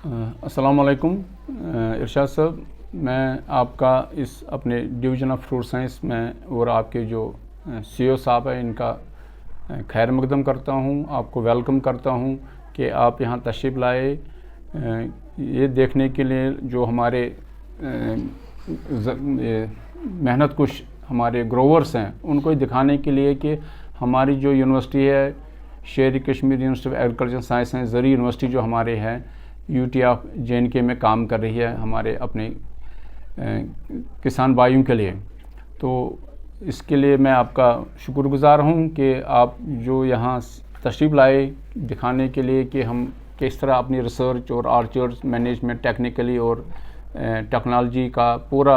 अस्सलाम वालेकुम इरशाद साहब, मैं आपका इस अपने डिवीज़न ऑफ फ्रूट साइंस में और आपके जो सीईओ साहब हैं इनका खैर मकदम करता हूँ, आपको वेलकम करता हूँ कि आप यहाँ तशरीफ़ लाए ये देखने के लिए जो हमारे मेहनत कुश हमारे ग्रोवर्स हैं उनको दिखाने के लिए कि हमारी जो यूनिवर्सिटी है शेर Kashmir university of agriculture science है, ज़री यूनिवर्सिटी जो हमारे हैं यूटी ऑफ JNK में काम कर रही है हमारे अपने किसान भाइयों के लिए। तो इसके लिए मैं आपका शुक्रगुज़ार हूँ कि आप जो यहाँ तशरीफ़ लाए दिखाने के लिए कि हम किस तरह अपनी रिसर्च और ऑर्चर्ड्स मैनेजमेंट टेक्निकली और टेक्नोलॉजी का पूरा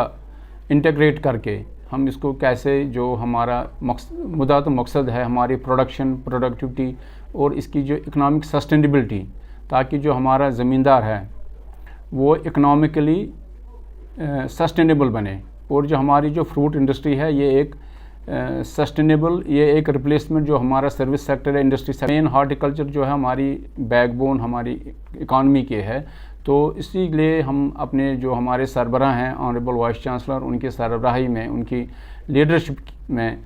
इंटीग्रेट करके हम इसको कैसे जो हमारा मुद्दा तो मकसद है हमारी प्रोडक्टिविटी और इसकी जो इकनॉमिक सस्टेनेबिलिटी, ताकि जो हमारा ज़मींदार है वो इकनॉमिकली सस्टेनेबल बने और जो हमारी जो फ्रूट इंडस्ट्री है ये एक सस्टेनेबल, ये एक रिप्लेसमेंट जो हमारा सर्विस सेक्टर है इंडस्ट्री मेन हार्टिकल्चर जो है हमारी बैकबोन हमारी इकॉनमी के है। तो इसीलिए हम अपने जो हमारे सरबराह हैं ऑनरेबल वाइस चांसलर उनकी सरबराही में, उनकी लीडरशिप में,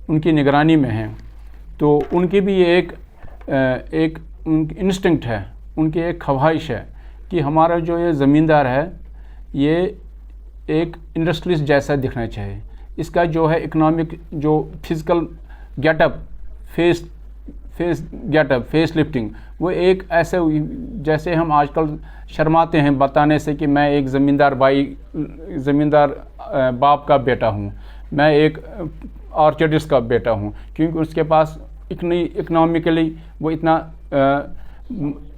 उनकी निगरानी में हैं, तो उनकी भी ये एक इंस्टिंक्ट है, उनकी एक ख्वाहिश है कि हमारा जो ये ज़मींदार है ये एक इंडस्ट्रियलिस्ट जैसा दिखना चाहिए। इसका जो है इकोनॉमिक जो फिज़िकल गेटअप फेस लिफ्टिंग वो एक ऐसे जैसे हम आजकल शर्माते हैं बताने से कि मैं एक ज़मींदार बाप का बेटा हूँ, मैं एक ऑर्चर्डिस्ट का बेटा हूँ, क्योंकि उसके पास इकनॉमिकली वो इतना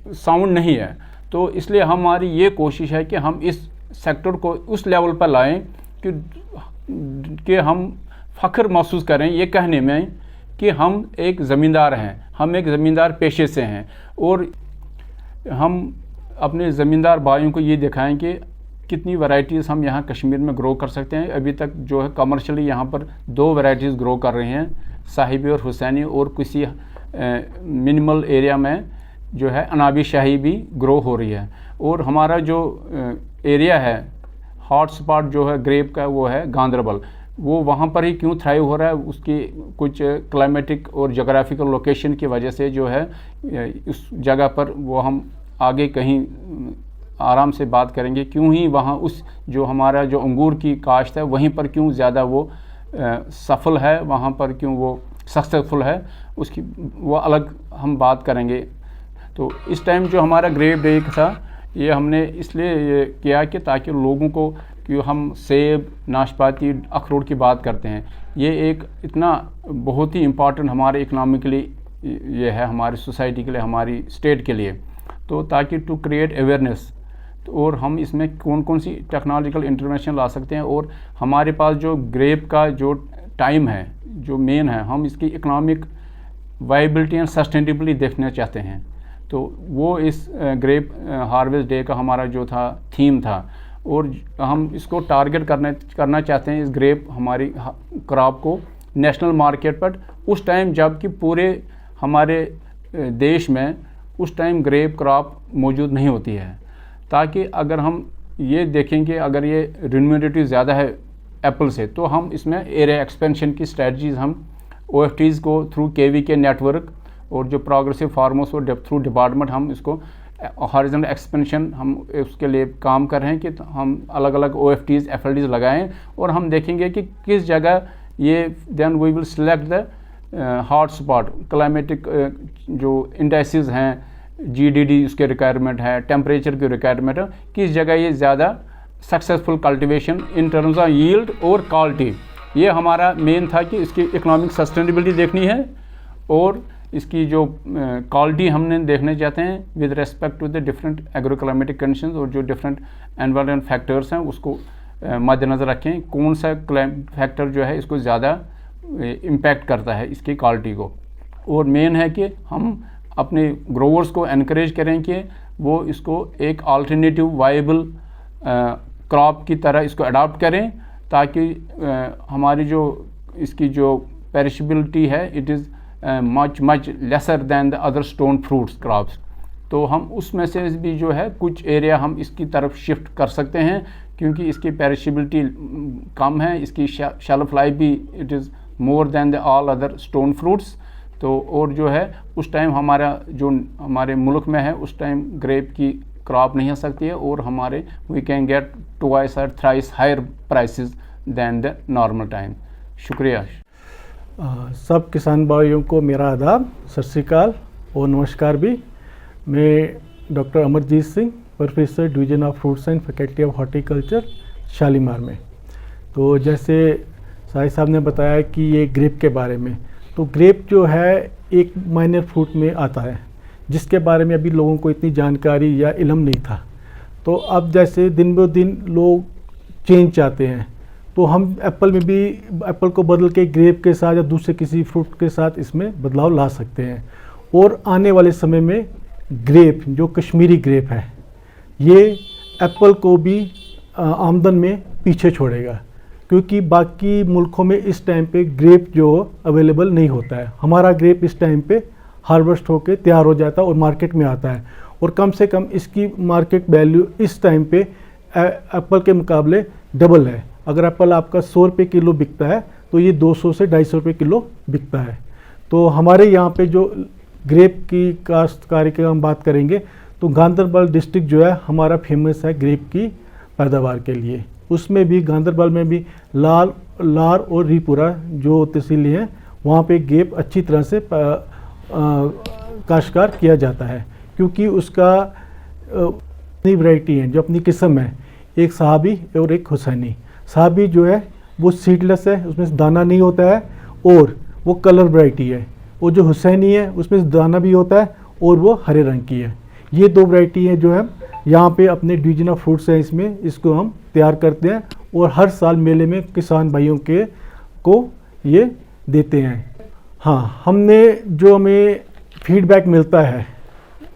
साउंड नहीं है। तो इसलिए हमारी ये कोशिश है कि हम इस सेक्टर को उस लेवल पर लाएं कि हम फ़ख्र महसूस करें ये कहने में कि हम एक ज़मींदार हैं, हम एक ज़मींदार पेशे से हैं और हम अपने ज़मींदार भाइयों को ये दिखाएं कि कितनी वैरायटीज़ हम यहाँ कश्मीर में ग्रो कर सकते हैं। अभी तक जो है कमर्शियली यहाँ पर 2 वैरायटीज़ ग्रो कर रहे हैं, साहिबी और हुसैनी, और किसी मिनिमल एरिया में जो है अनाबी शाही भी ग्रो हो रही है। और हमारा जो एरिया है हॉट स्पॉट जो है ग्रेप का वो है गांदरबल, वो वहाँ पर ही क्यों थ्राइव हो रहा है, उसकी कुछ क्लाइमेटिक और जोग्राफिकल लोकेशन की वजह से जो है उस जगह पर वो हम आगे कहीं आराम से बात करेंगे क्यों ही वहाँ उस जो हमारा जो अंगूर की काश्त है वहीं पर क्यों ज़्यादा वो सफल है, वहाँ पर क्यों वो सक्सेसफुल है, उसकी वो अलग हम बात करेंगे। तो इस टाइम जो हमारा ग्रेप डे था ये हमने इसलिए ये किया कि ताकि लोगों को कि हम सेब, नाशपाती, अखरोट की बात करते हैं, ये एक इतना बहुत ही इम्पॉर्टेंट हमारे इकनॉमिकली ये है, हमारी सोसाइटी के लिए, हमारी स्टेट के लिए। तो ताकि टू क्रिएट अवेयरनेस और हम इसमें कौन कौन सी टेक्नोलॉजिकल इंटरवेंशन ला सकते हैं, और हमारे पास जो ग्रेप का जो टाइम है जो मेन है, हम इसकी इकनॉमिक वायबिलिटी एंड सस्टेनेबिलिटी देखना चाहते हैं। तो वो इस ग्रेप हार्वेस्ट डे का हमारा जो था थीम था, और हम इसको टारगेट करना चाहते हैं इस ग्रेप हमारी क्रॉप को नेशनल मार्केट पर उस टाइम जबकि पूरे हमारे देश में उस टाइम ग्रेप क्रॉप मौजूद नहीं होती है। ताकि अगर हम ये देखेंगे अगर ये रिन्यूमिनेटिव ज़्यादा है एप्पल से, तो हम इसमें एरिया एक्सपेंशन की स्ट्रेटजीज़ हम OFTs को थ्रू KVK नेटवर्क और जो प्रोग्रेसिव फार्मर्स और थ्रू डिपार्टमेंट हम इसको हॉरिजॉन्टल एक्सपेंशन हम उसके लिए काम कर रहे हैं कि हम अलग अलग OFTs FLDs लगाएं, और हम देखेंगे कि किस जगह ये then we will select the hot spot climatic जो इंडेक्सेस हैं, GDD उसके रिक्वायरमेंट है, टेम्परेचर की रिक्वायरमेंट है, किस जगह ये ज़्यादा successful cultivation in terms of yield और क्वालिटी। ये हमारा मेन था कि इसकी इकोनॉमिक सस्टेनेबिलिटी देखनी है और इसकी जो क्वालिटी हमने देखने चाहते हैं with respect to the different agroclimatic conditions और जो डिफरेंट एनवायरमेंट फैक्टर्स हैं उसको मद्देनज़र रखें, कौन सा फैक्टर जो है इसको ज़्यादा इम्पैक्ट करता है इसकी क्वालिटी को। और मेन है कि हम अपने ग्रोवर्स को एनकरेज करें कि वो इसको एक अल्टरनेटिव वायबल क्रॉप की तरह इसको अडॉप्ट करें, ताकि हमारी जो इसकी जो पेरिशेबिलिटी है it is much lesser than the other stone fruits crops। तो हम उसमें से भी जो है कुछ एरिया हम इसकी तरफ शिफ्ट कर सकते हैं, क्योंकि इसकी पेरिशेबिलिटी कम है, इसकी शेल्फ लाइफ भी it is more than the all other stone fruits. तो और जो है उस टाइम हमारा जो हमारे मुल्क में है उस टाइम ग्रेप की क्रॉप नहीं आ सकती है, और हमारे वी कैन गेट ट्वाइस और thrice higher prices than the normal time. शुक्रिया। सब किसान भाइयों को मेरा आदाब, सत श्री अकाल और नमस्कार भी। मैं doctor Amarjeet Singh, professor division of fruits and faculty of horticulture, Shalimar में। तो जैसे साहिब साहब ने बताया कि ये ग्रेप के बारे में, तो ग्रेप जो है एक माइनर फ्रूट में आता है जिसके बारे में अभी लोगों को इतनी जानकारी या इल्म नहीं था। तो अब जैसे दिन ब दिन लोग चेंज चाहते हैं, तो हम एप्पल में भी एप्पल को बदल के ग्रेप के साथ या दूसरे किसी फ्रूट के साथ इसमें बदलाव ला सकते हैं। और आने वाले समय में ग्रेप जो कश्मीरी ग्रेप है ये एप्पल को भी आमदन में पीछे छोड़ेगा, क्योंकि बाकी मुल्कों में इस टाइम पे ग्रेप जो अवेलेबल नहीं होता है। हमारा ग्रेप इस टाइम पे हार्वेस्ट होके तैयार हो जाता है और मार्केट में आता है, और कम से कम इसकी मार्केट वैल्यू इस टाइम पे एप्पल के मुकाबले डबल है। अगर एप्पल आपका 100 रुपये किलो बिकता है तो ये 200 से 250 रुपये किलो बिकता है। तो हमारे यहाँ पे जो ग्रेप की काश्तकारी की हम बात करेंगे तो गांधरबल डिस्ट्रिक्ट जो है हमारा फेमस है ग्रेप की पैदावार के लिए। उसमें भी गांधरबल में भी लार और रीपुरा जो तहसीलें हैं वहाँ पे ग्रेप अच्छी तरह से काश्तकार किया जाता है, क्योंकि उसका अपनी वैरायटी है जो अपनी किस्म है, एक साहबी और एक हुसैनी। साहबी जो है वो सीडलेस है, उसमें दाना नहीं होता है और वो कलर वैरायटी है, और जो हुसैनी है उसमें दाना भी होता है और वो हरे रंग की है। ये दो वैरायटी है जो है यहाँ पे अपने डिवीजन ऑफ फ्रूट्स है इसमें इसको हम तैयार करते हैं, और हर साल मेले में किसान भाइयों को ये देते हैं। हाँ, हमने जो हमें फीडबैक मिलता है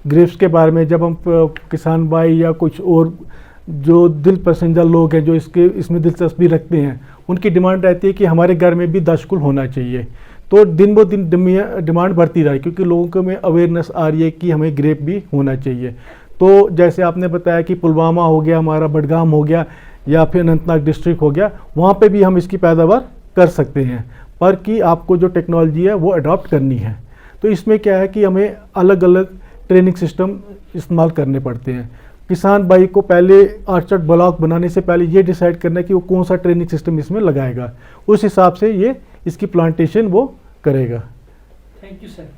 ग्रेप्स के बारे में, जब हम किसान भाई या कुछ और जो दिल पसंदीदा लोग हैं जो इसमें दिलचस्पी रखते हैं, उनकी डिमांड रहती है कि हमारे घर में भी दशकुल होना चाहिए। तो दिन ब दिन डिमांड बढ़ती रही, क्योंकि लोगों को में अवेयरनेस आ रही है कि हमें ग्रेप भी होना चाहिए। तो जैसे आपने बताया कि पुलवामा हो गया, हमारा बडगाम हो गया, या फिर अनंतनाग डिस्ट्रिक्ट हो गया, वहाँ पे भी हम इसकी पैदावार कर सकते हैं, पर कि आपको जो टेक्नोलॉजी है वो अडॉप्ट करनी है। तो इसमें क्या है कि हमें अलग अलग ट्रेनिंग सिस्टम इस्तेमाल करने पड़ते हैं। किसान भाई को पहले आर्चर्ड ब्लॉक बनाने से पहले ये डिसाइड करना है कि वो कौन सा ट्रेनिंग सिस्टम इसमें लगाएगा, उस हिसाब से ये इसकी प्लांटेशन वो करेगा। Thank you sir.